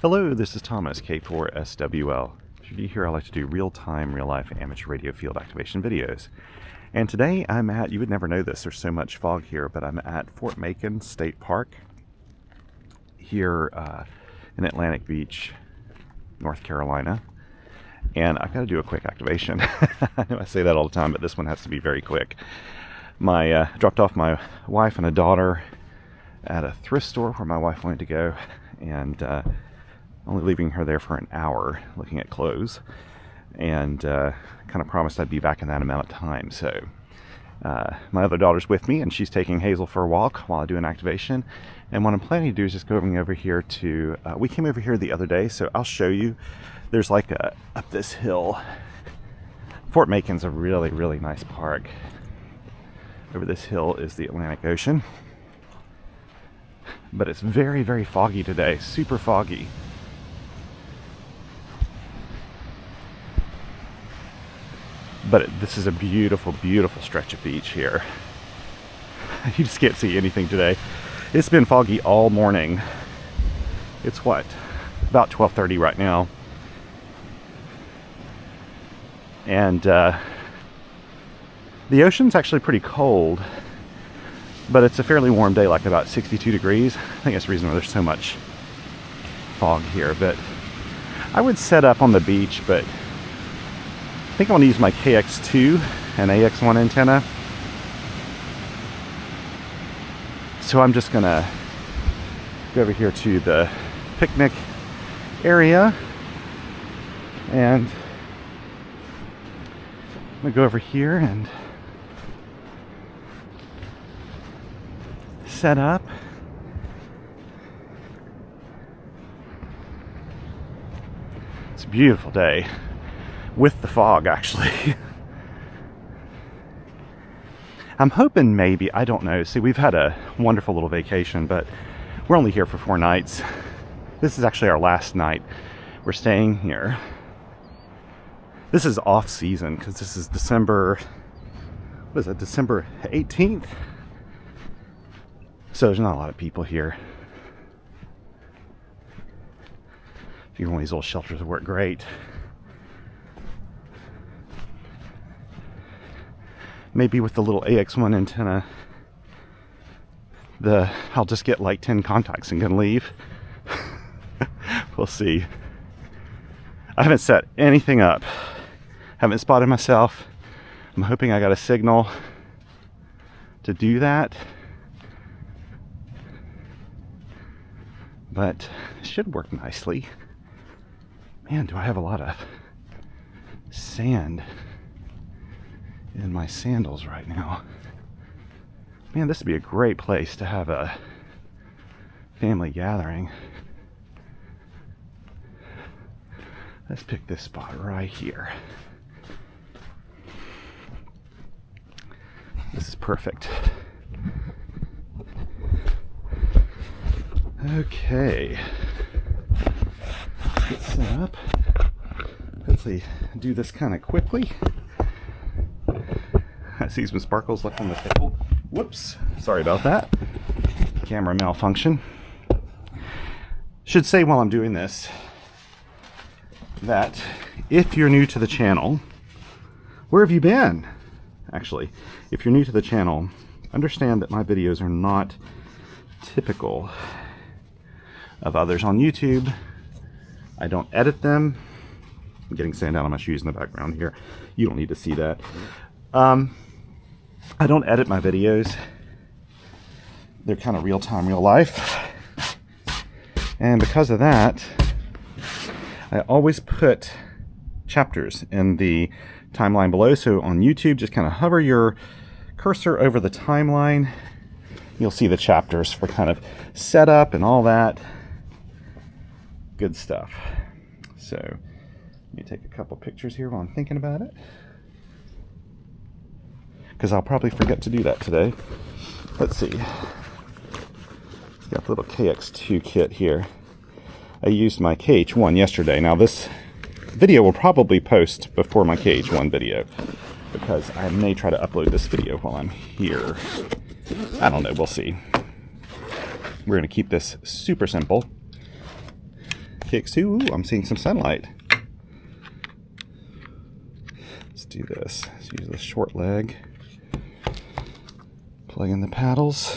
Hello, this is Thomas, K4SWL. Should you hear I like to do real-time, real-life amateur radio field activation videos. And today I'm at, you would never know this, there's so much fog here, but I'm at Fort Macon State Park here in Atlantic Beach, North Carolina. And I've got to do a quick activation. I know I say that all the time, but this one has to be very quick. Dropped off my wife and a daughter at a thrift store where my wife wanted to go, and only leaving her there for an hour looking at clothes, and kind of promised I'd be back in that amount of time. So my other daughter's with me, and she's taking Hazel for a walk while I do an activation. And what I'm planning to do is just going over here to, we came over here the other day, so I'll show you. There's like up this hill. Fort Macon's a really, really nice park. Over this hill is the Atlantic Ocean. But it's very, very foggy today, super foggy. But this is a beautiful, beautiful stretch of beach here. You just can't see anything today. It's been foggy all morning. It's what? About 12:30 right now. And the ocean's actually pretty cold, but it's a fairly warm day, like about 62 degrees. I think that's the reason why there's so much fog here. But I would set up on the beach, but I think I want to use my KX2 and AX1 antenna. So I'm just gonna go over here to the picnic area, and I'm gonna go over here and set up. It's a beautiful day with the fog, actually. I'm hoping maybe, I don't know. See, we've had a wonderful little vacation, but we're only here for 4 nights. This is actually our last night. We're staying here. This is off season because this is December, what is it, December 18th? So there's not a lot of people here. If you're one of these old shelters that work great. Maybe with the little AX1 antenna, I'll just get like 10 contacts and can leave. We'll see. I haven't set anything up. Haven't spotted myself. I'm hoping I got a signal to do that. But it should work nicely. Man, do I have a lot of sand in my sandals right now. Man, this would be a great place to have a family gathering. Let's pick this spot right here. This is perfect. Okay. Get set up. Hopefully do this kind of quickly. I see some sparkles left on the table. Whoops, sorry about that. Camera malfunction. Should say while I'm doing this that if you're new to the channel, where have you been? Actually, if you're new to the channel, understand that my videos are not typical of others on YouTube. I don't edit them. I'm getting sand out on my shoes in the background here. You don't need to see that. I don't edit my videos. They're kind of real-time, real life. And because of that, I always put chapters in the timeline below. So on YouTube, just kind of hover your cursor over the timeline. You'll see the chapters for kind of setup and all that good stuff. So let me take a couple pictures here while I'm thinking about it, because I'll probably forget to do that today. Let's see. Got the little KX2 kit here. I used my KH1 yesterday. Now this video will probably post before my KH1 video, because I may try to upload this video while I'm here. I don't know, we'll see. We're going to keep this super simple. KX2. Ooh, I'm seeing some sunlight. Let's do this. Let's use the short leg. Plug in the paddles.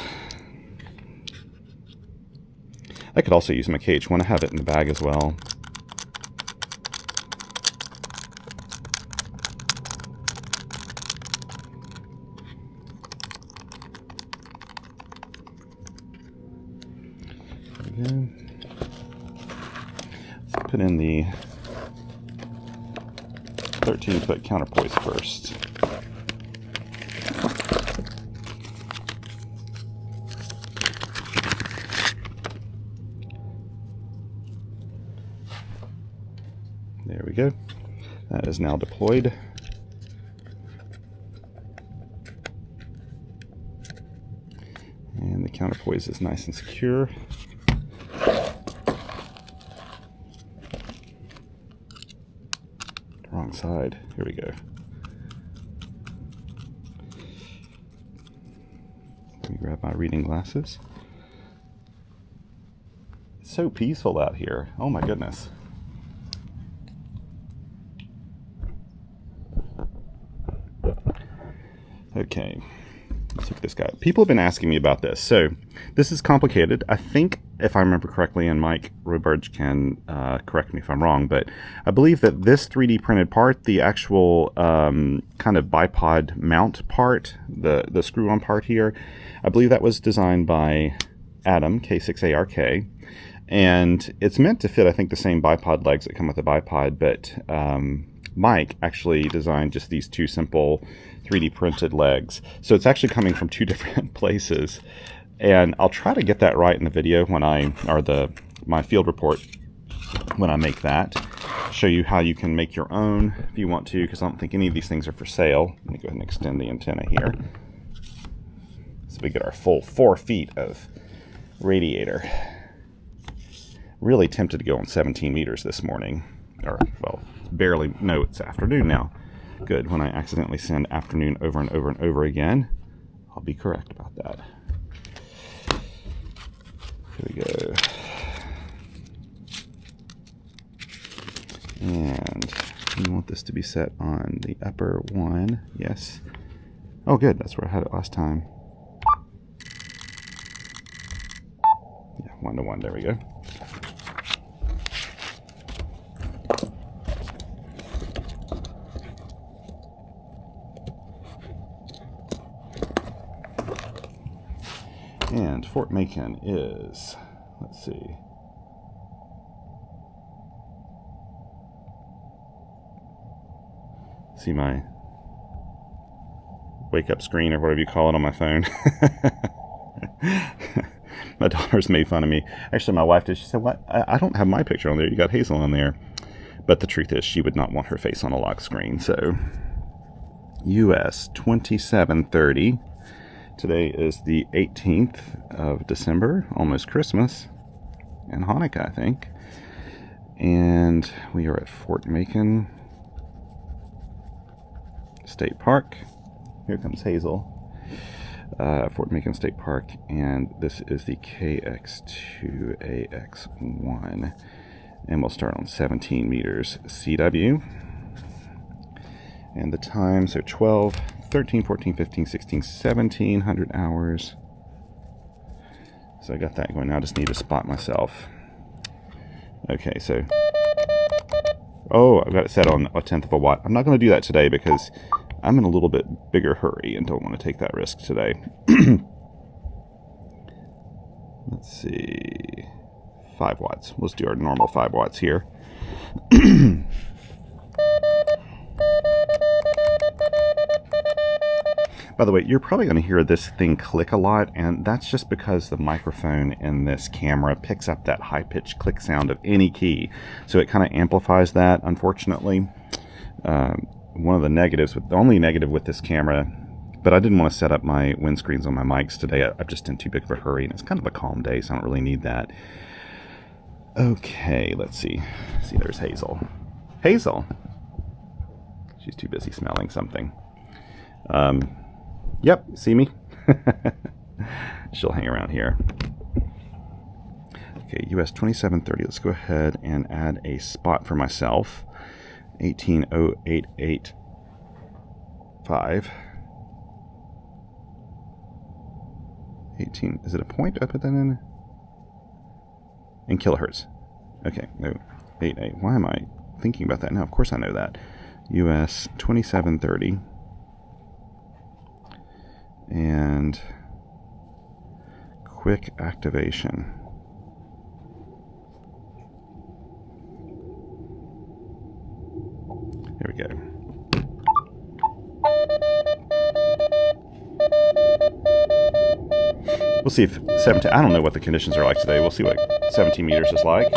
I could also use my KH1. I have it in the bag as well. There we go. Let's put in the 13-foot counterpoise first. There we go. That is now deployed. And the counterpoise is nice and secure. Wrong side. Here we go. Let me grab my reading glasses. It's so peaceful out here. Oh my goodness. Okay, let's look at this guy. People have been asking me about this. So this is complicated. I think, if I remember correctly, and Mike Roberge can correct me if I'm wrong, but I believe that this 3D printed part, the actual kind of bipod mount part, the screw-on part here, I believe that was designed by Adam, K6ARK, and it's meant to fit, I think, the same bipod legs that come with the bipod, but Mike actually designed just these two simple 3D printed legs. So it's actually coming from two different places. And I'll try to get that right in the video when my field report when I make that. Show you how you can make your own if you want to, because I don't think any of these things are for sale. Let me go ahead and extend the antenna here. So we get our full 4 feet of radiator. Really tempted to go on 17 meters this morning. Or, well, barely, no, it's afternoon now. Good, when I accidentally send afternoon over and over and over again, I'll be correct about that. Here we go. And we want this to be set on the upper one. Yes. Oh, good, that's where I had it last time. Yeah, 1 to 1, there we go. And Fort Macon is, let's see, my wake up screen or whatever you call it on my phone. My daughter's made fun of me. Actually, my wife did. She said, "What? I don't have my picture on there. You got Hazel on there." But the truth is, she would not want her face on a lock screen. So, US 2730. Today is the 18th of December, almost Christmas, and Hanukkah, I think. And we are at Fort Macon State Park. Here comes Hazel. Fort Macon State Park, and this is the KX2 AX1. And we'll start on 17 meters CW. And the time, so 12, 13, 14, 15, 16, 1700 hours. So I got that going. Now I just need to spot myself. Okay, so... Oh, I've got it set on 1/10 of a watt. I'm not going to do that today because I'm in a little bit bigger hurry and don't want to take that risk today. Let's see... 5 watts. Let's do our normal 5 watts here. By the way, you're probably going to hear this thing click a lot, and that's just because the microphone in this camera picks up that high-pitched click sound of any key. So it kind of amplifies that, unfortunately. One of the negatives, the only negative with this camera, but I didn't want to set up my windscreens on my mics today. I'm just in too big of a hurry, and it's kind of a calm day, so I don't really need that. Okay, let's see. See, there's Hazel. Hazel! She's too busy smelling something. Yep, see me? She'll hang around here. Okay, US 2730. Let's go ahead and add a spot for myself. 180885. 18. Is it a point? I put that in kilohertz. Okay, no. 88. Why am I thinking about that now? Of course I know that. US 2730. And quick activation. There we go. We'll see if 17, I don't know what the conditions are like today. We'll see what 17 meters is like.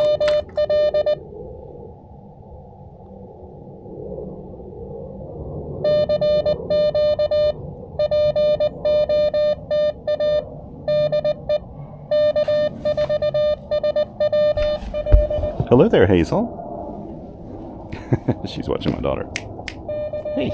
Hello there, Hazel. She's watching my daughter. Hey.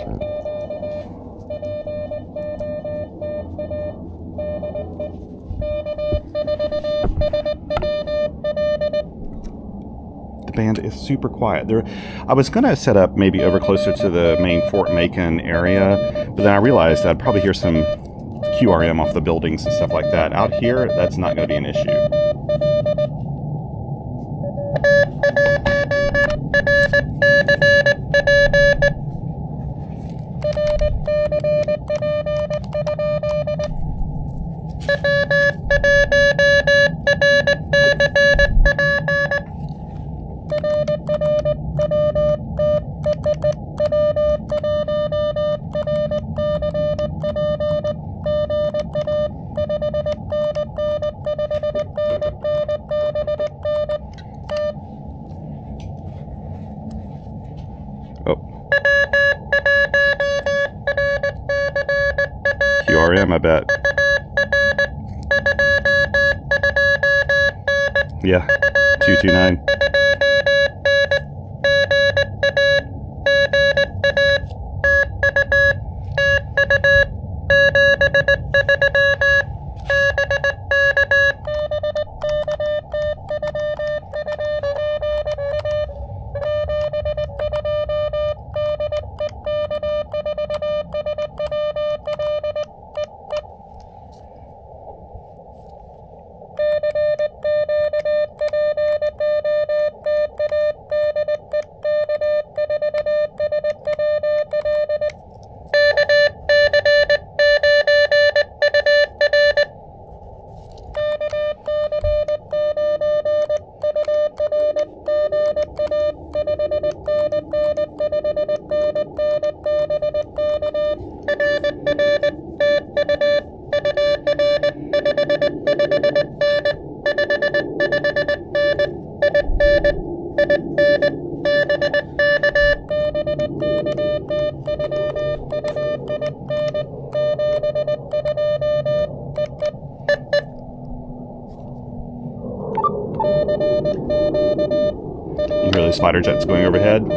The band is super quiet. I was going to set up maybe over closer to the main Fort Macon area, but then I realized I'd probably hear some QRM off the buildings and stuff like that. Out here, that's not going to be an issue. QRM, I bet. Yeah, 229. You hear those fighter jets going overhead?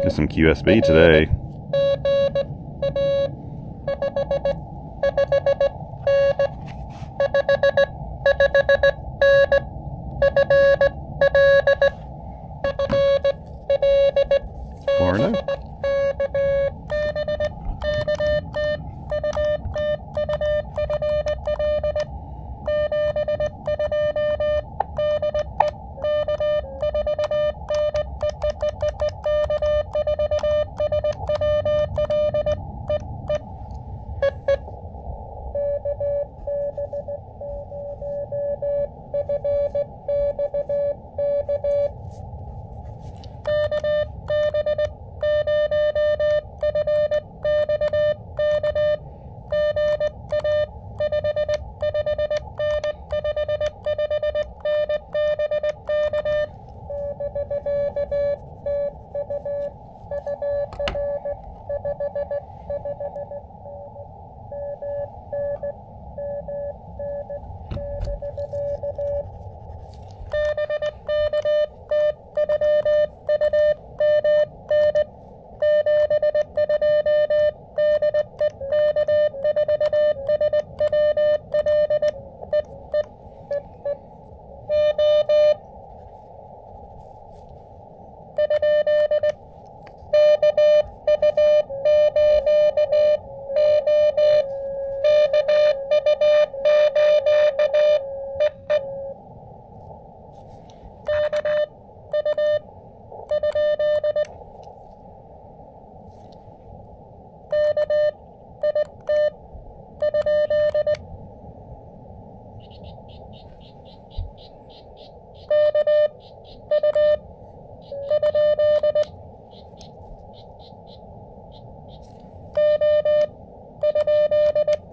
Get some QSB today. Florida.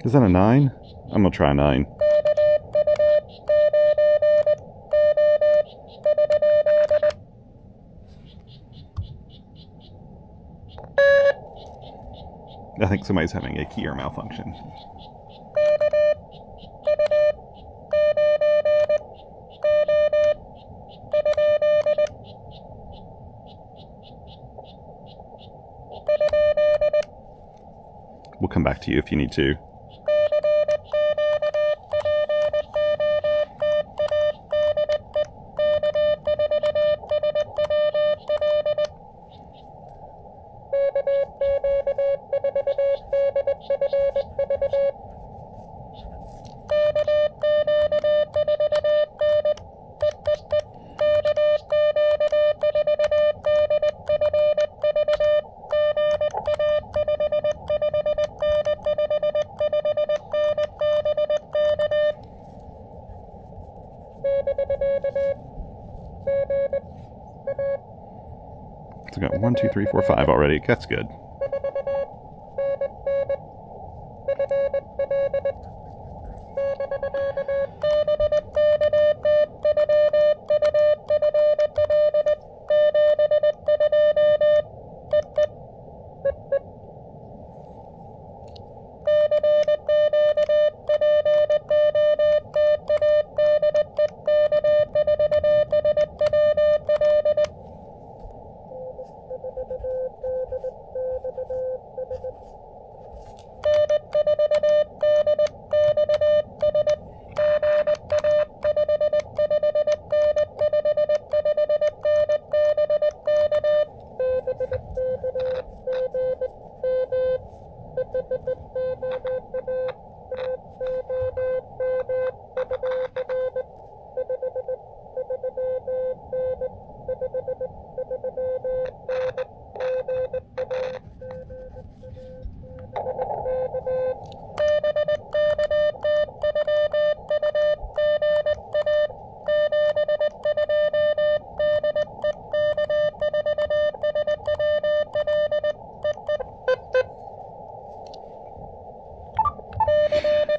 Is that a 9? I'm going to try a 9. I think somebody's having a keyer malfunction. We'll come back to you if you need to. So we got 1, 2, 3, 4, 5 already. That's good.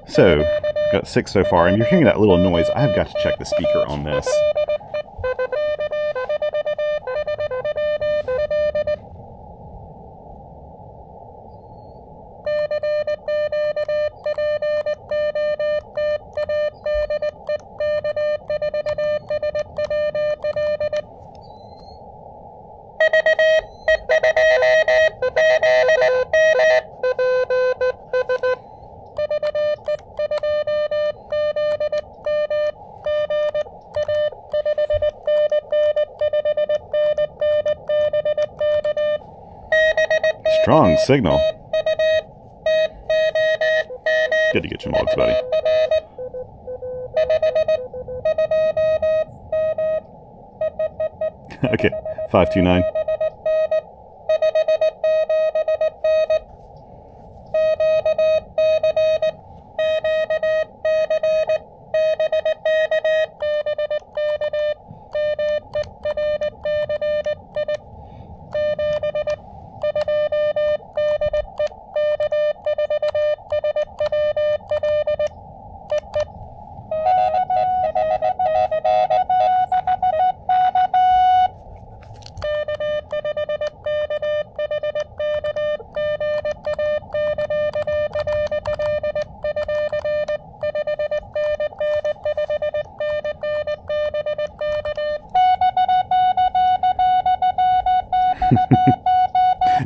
So, got 6 so far, and you're hearing that little noise. I've got to check the speaker on this. Strong signal. Good to get your logs, buddy. Okay, 529.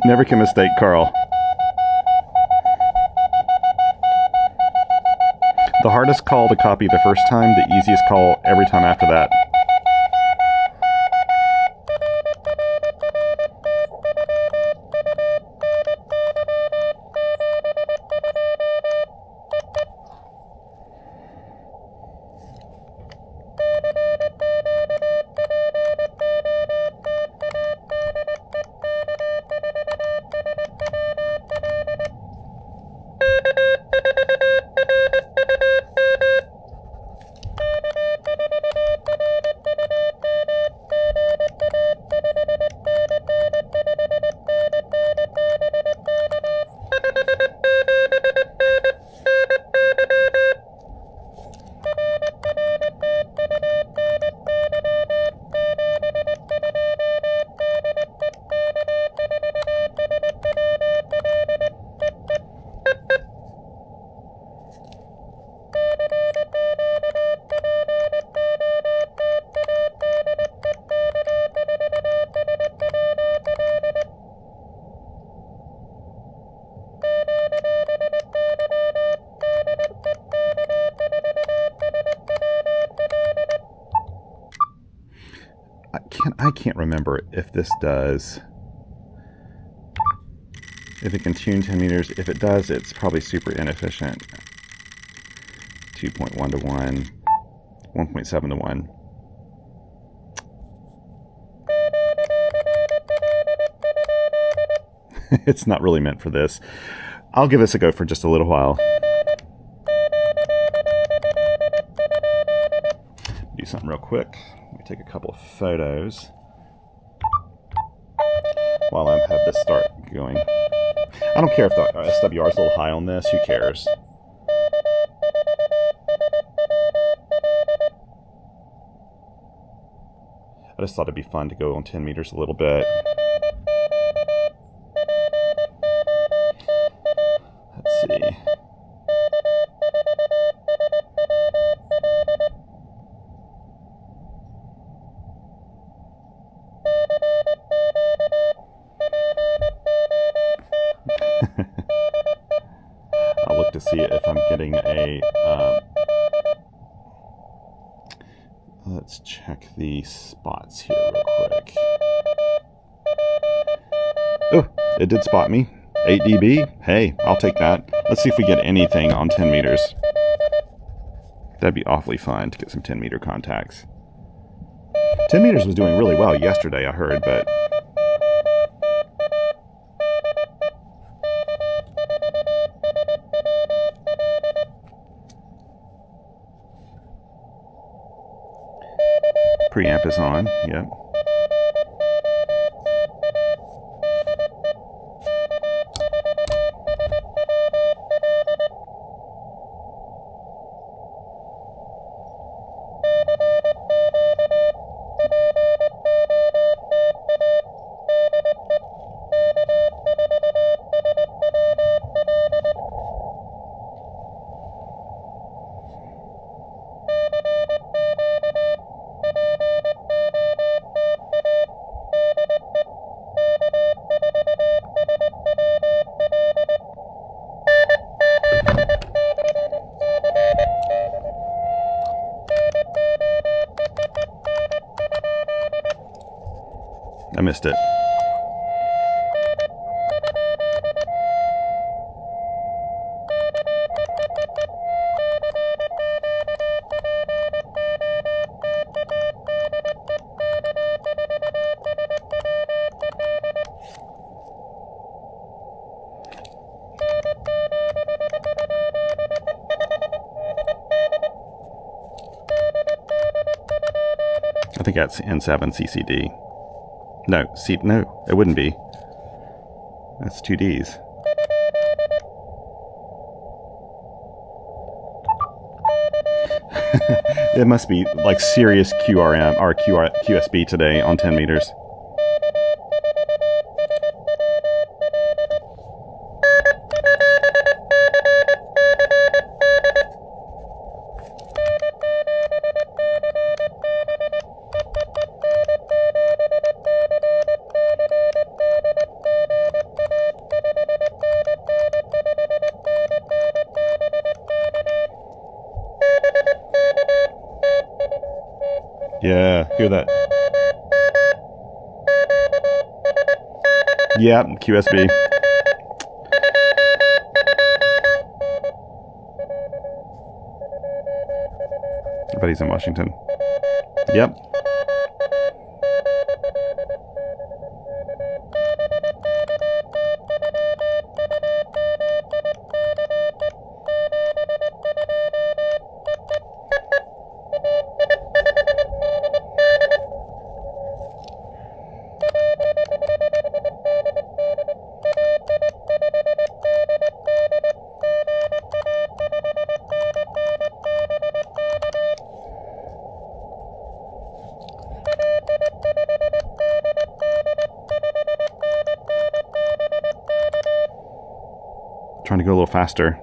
Never can mistake Carl. The hardest call to copy the first time, the easiest call every time after that. I can't remember if this does, if it can tune 10 meters. If it does, it's probably super inefficient. 2.1 to 1, 1.7 to 1. It's not really meant for this. I'll give this a go for just a little while. Do something real quick. Let me take a couple of photos while I have this start going. I don't care if the SWR is a little high on this. Who cares? I just thought it'd be fun to go on 10 meters a little bit. Let's see. I'll look to see if I'm getting a... let's check the spots here real quick. Oh, it did spot me. 8 dB. Hey, I'll take that. Let's see if we get anything on 10 meters. That'd be awfully fun to get some 10 meter contacts. 10 meters was doing really well yesterday, I heard, but... preamp is on, yep. I missed it. I think that's N7 CCD. No, no, it wouldn't be. That's 2 Ds. It must be like serious QRM or QSB today on 10 meters. Yeah, hear that. Yeah, QSB. Everybody's in Washington. Yep. Trying to go a little faster.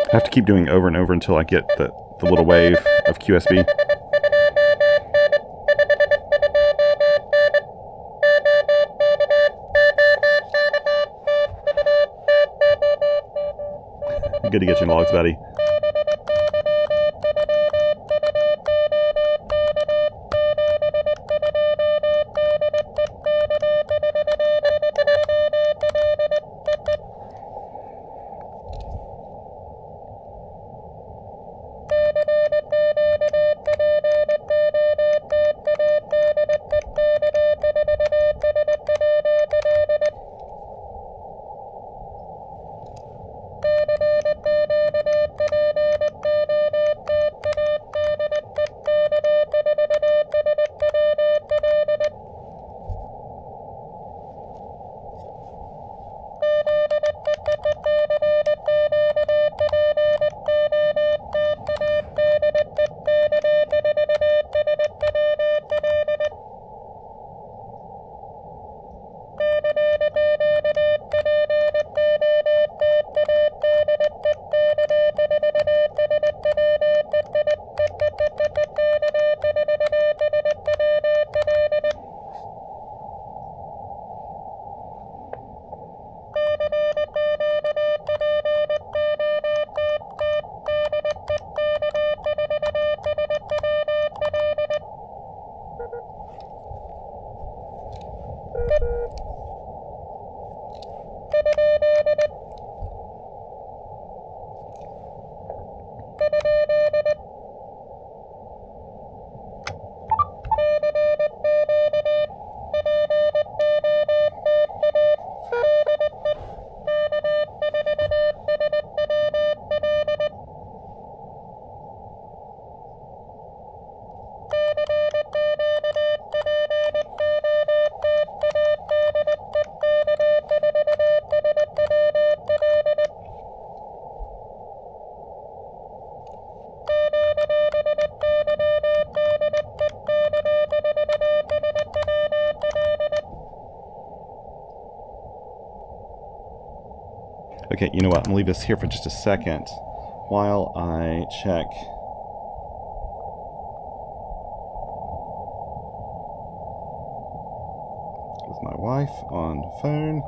I have to keep doing over and over until I get the little wave of QSB. good to get you in logs, buddy. Okay, you know what? I'm gonna leave this here for just a second while I check with my wife on the phone.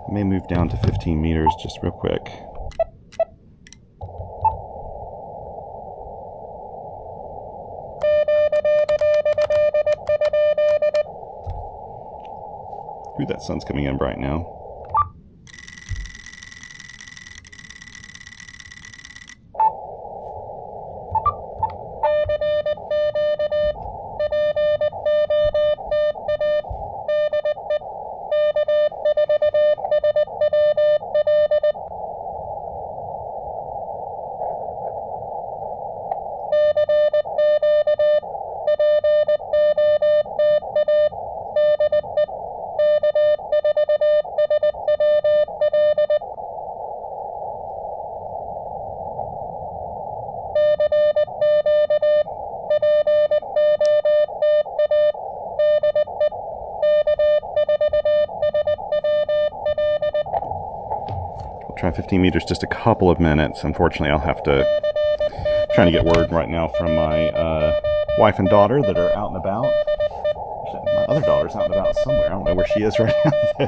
I may move down to 15 meters just real quick. Ooh, that sun's coming in bright now. Try 15 meters, just a couple of minutes. Unfortunately, I'll have to trying to get word right now from my wife and daughter that are out and about. Actually, my other daughter's out and about somewhere. I don't know where she is right now, though.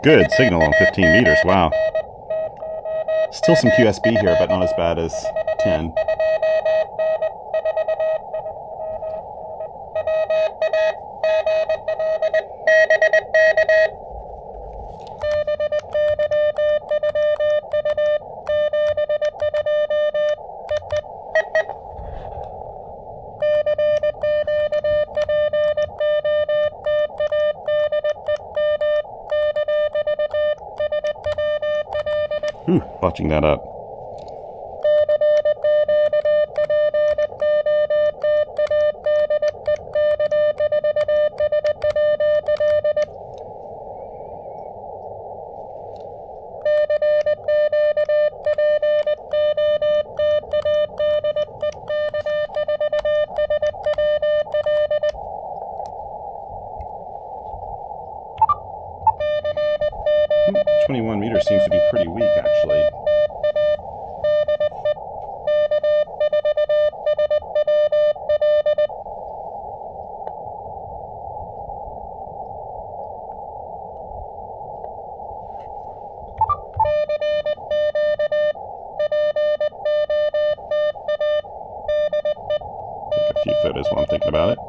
Good signal on 15 meters, wow. Still some QSB here, but not as bad as 10. Botching that up. 21 meters seems to be pretty weak, actually. Take a few photos while I'm thinking about it.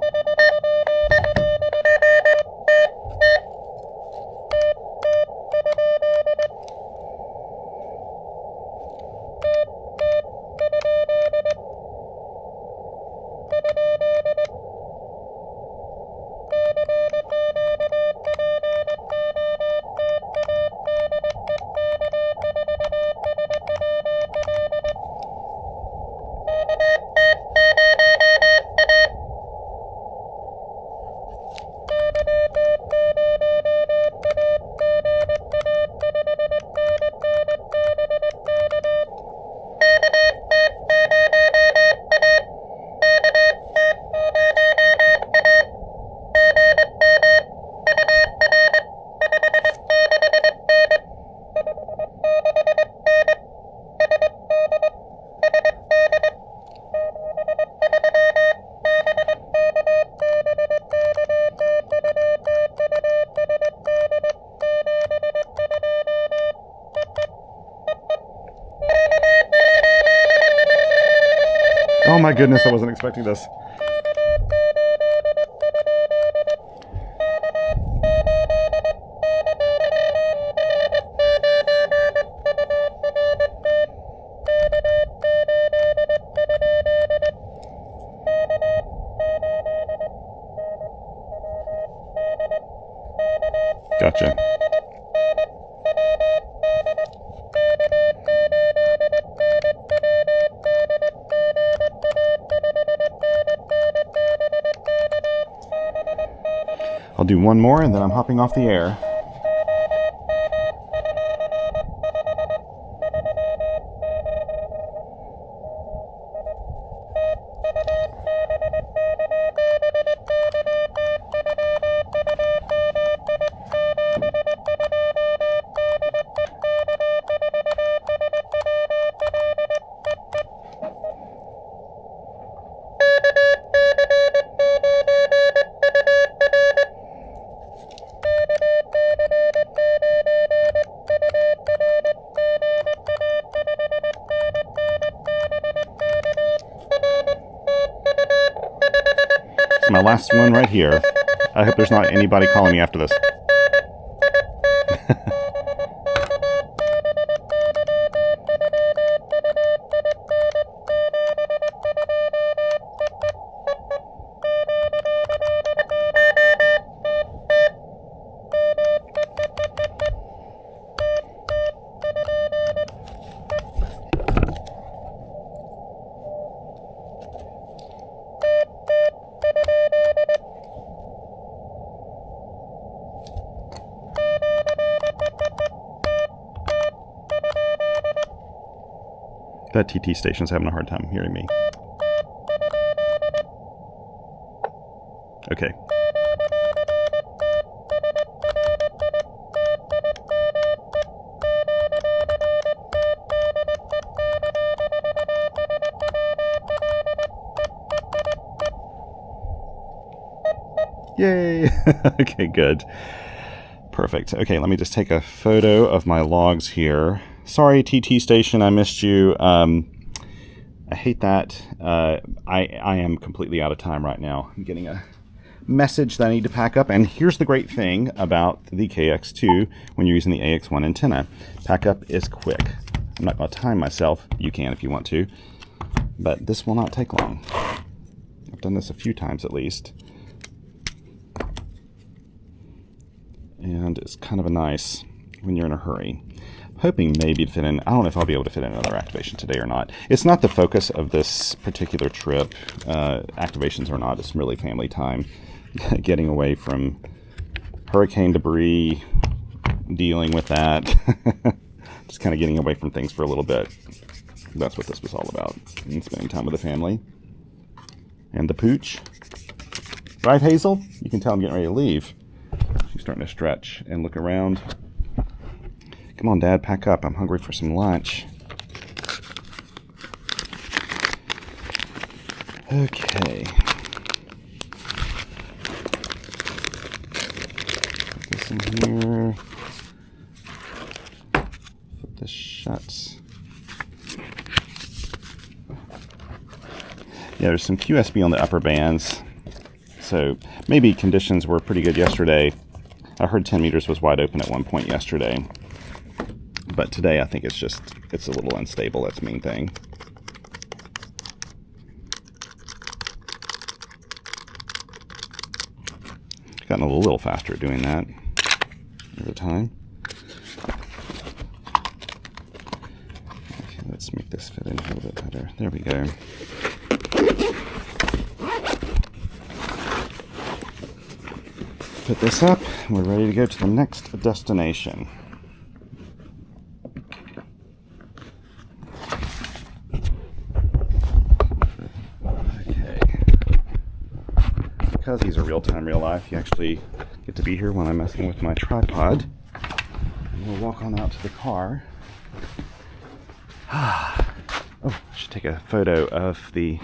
Oh my goodness, I wasn't expecting this. Gotcha. I'll do one more and then I'm hopping off the air. My last one right here. I hope there's not anybody calling me after this. That TT station's having a hard time hearing me. Okay. Yay! Okay, good. Perfect. Okay, let me just take a photo of my logs here. Sorry, TT station, I missed you. I hate that. I am completely out of time right now. I'm getting a message that I need to pack up. And here's the great thing about the KX2 when you're using the AX1 antenna. Pack up is quick. I'm not going to time myself. You can if you want to. But this will not take long. I've done this a few times at least. And it's kind of a nice when you're in a hurry. Hoping maybe to fit in, I don't know if I'll be able to fit in another activation today or not. It's not the focus of this particular trip, activations or not, it's really family time. Getting away from hurricane debris, dealing with that, just kind of getting away from things for a little bit. That's what this was all about, and spending time with the family. And the pooch. Right, Hazel? You can tell I'm getting ready to leave. She's starting to stretch and look around. Come on, Dad, pack up. I'm hungry for some lunch. Okay. Put this in here. Flip this shut. Yeah, there's some QSB on the upper bands. So maybe conditions were pretty good yesterday. I heard 10 meters was wide open at one point yesterday. But today I think it's a little unstable. That's the main thing. Gotten a little faster at doing that over time. Okay, let's make this fit in a little bit better. There we go. Put this up, and we're ready to go to the next destination. Okay. Because these are real-time, real-life, you actually get to be here when I'm messing with my tripod. And we'll walk on out to the car. Oh, I should take a photo of the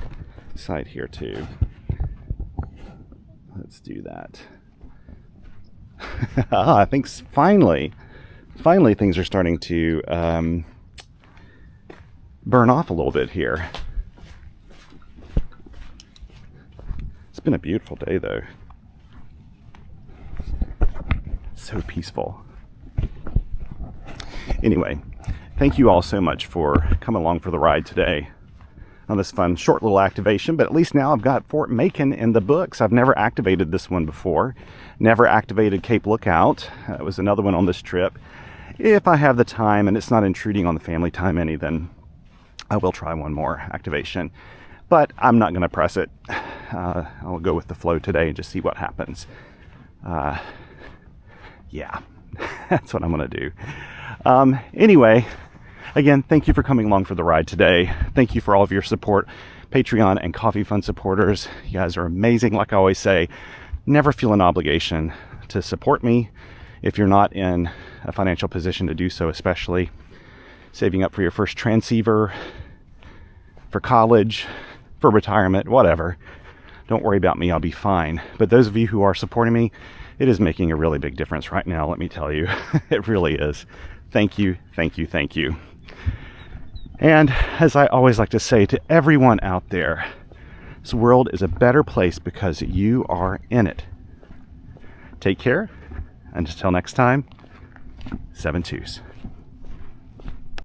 site here too. Let's do that. I think finally things are starting to burn off a little bit here. It's been a beautiful day though. So peaceful. Anyway, thank you all so much for coming along for the ride today on this fun short little activation, but at least now I've got Fort Macon in the books. I've never activated this one before. Never activated Cape Lookout. It was another one on this trip. If I have the time and it's not intruding on the family time any, then I will try one more activation. But I'm not going to press it. I'll go with the flow today and just see what happens. Yeah, that's what I'm going to do. Anyway, again, thank you for coming along for the ride today. Thank you for all of your support, Patreon and Coffee Fund supporters. You guys are amazing. Like I always say, never feel an obligation to support me if you're not in a financial position to do so, especially saving up for your first transceiver, for college, for retirement, whatever. Don't worry about me, I'll be fine. But those of you who are supporting me, it is making a really big difference right now, let me tell you. It really is. Thank you, thank you, thank you. And as I always like to say to everyone out there, this world is a better place because you are in it. Take care, and until next time, 7 twos.